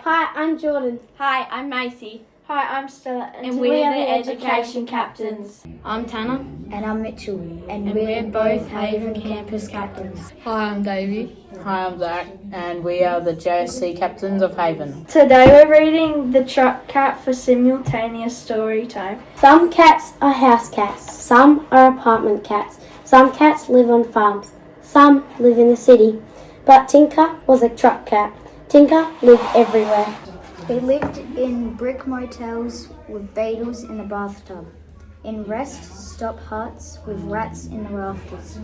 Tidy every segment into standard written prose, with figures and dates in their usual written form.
Hi, I'm Jordyn. Hi, I'm Macie. Hi, I'm Stella. And we're the Education Captains. I'm Tanner. And I'm Mitchell. And we're both Haven Campus Captains. Hi, I'm Davey. Hi, I'm Zack. And we are the JSC Captains of Haven. Today we're reading The Truck Cat for Simultaneous Storytime. Some cats are house cats. Some are apartment cats. Some cats live on farms. Some live in the city. But Tinker was a truck cat. Tinker lived everywhere. He lived in brick motels with beetles in the bathtub, in rest-stop huts with rats in the rafters,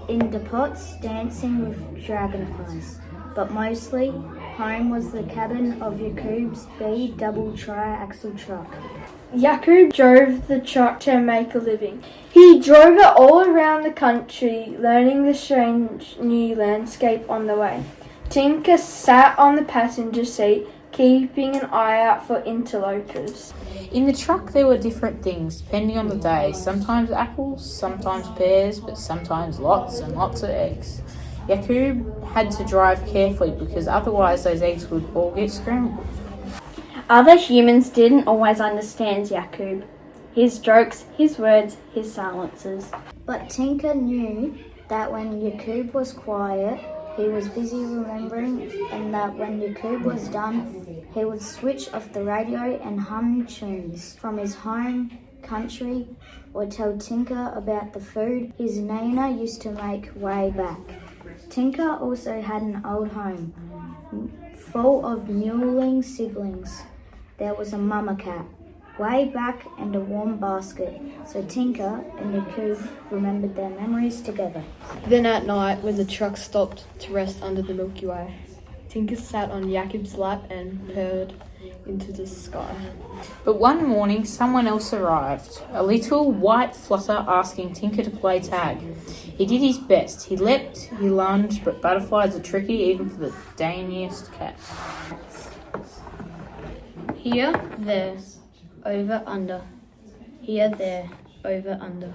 in depots dancing with dragonflies. But mostly, home was the cabin of Yakub's B double tri-axle truck. Yakub drove the truck to make a living. He drove it all around the country, learning the strange new landscape on the way. Tinker sat on the passenger seat, keeping an eye out for interlopers. In the truck there were different things, depending on the day. Sometimes apples, sometimes pears, but sometimes lots and lots of eggs. Yakub had to drive carefully because otherwise those eggs would all get scrambled. Other humans didn't always understand Yakub. His jokes, his words, his silences. But Tinker knew that when Yakub was quiet, he was busy remembering, and that when Yakub was done, he would switch off the radio and hum tunes from his home country or tell Tinker about the food his Nana used to make way back. Tinker also had an old home full of mewling siblings. There was a mama cat way back and a warm basket, so Tinker and Yakub remembered their memories together. Then at night, when the truck stopped to rest under the Milky Way, Tinker sat on Yakub's lap and purred into the sky. But one morning someone else arrived, a little white flutter asking Tinker to play tag. He did his best. He leapt, he lunged, but butterflies are tricky even for the daintiest cat. Here, there, over, under. Here, there, over, under.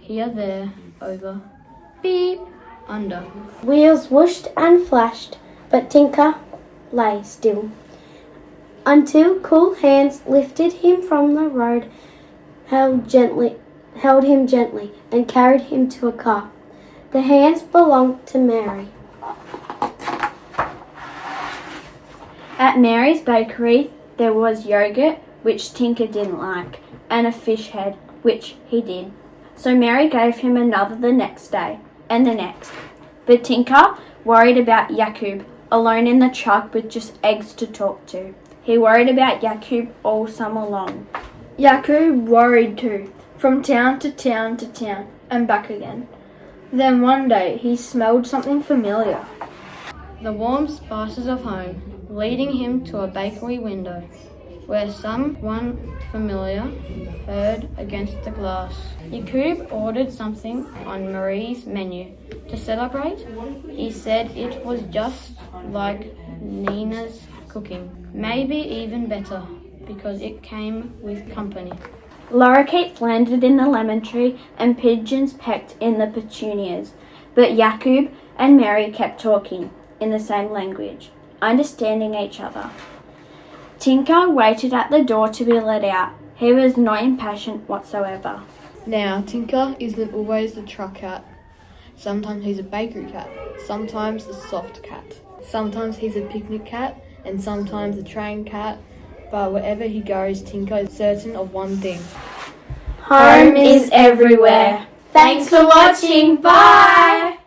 Here, there, over, beep, under. Wheels whooshed and flashed, but Tinker lay still. Until cool hands lifted him from the road, held him gently, and carried him to a car. The hands belonged to Mary. At Mary's bakery, there was yogurt, which Tinker didn't like, and a fish head, which he did. So Mary gave him another the next day, and the next. But Tinker worried about Yakub, alone in the truck with just eggs to talk to. He worried about Yakub all summer long. Yakub worried too, from town to town to town, and back again. Then one day he smelled something familiar. The warm spices of home, leading him to a bakery window, where someone familiar heard against the glass. Yakub ordered something on Marie's menu. To celebrate, he said it was just like Nina's cooking, maybe even better, because it came with company. Lorikeets landed in the lemon tree and pigeons pecked in the petunias, but Yakub and Mary kept talking in the same language, understanding each other. Tinker waited at the door to be let out. He was not impatient whatsoever. Now, Tinker isn't always the truck cat. Sometimes he's a bakery cat, sometimes a soft cat. Sometimes he's a picnic cat, and sometimes a train cat. But wherever he goes, Tinker is certain of one thing. Home is everywhere. Thanks for watching. Bye!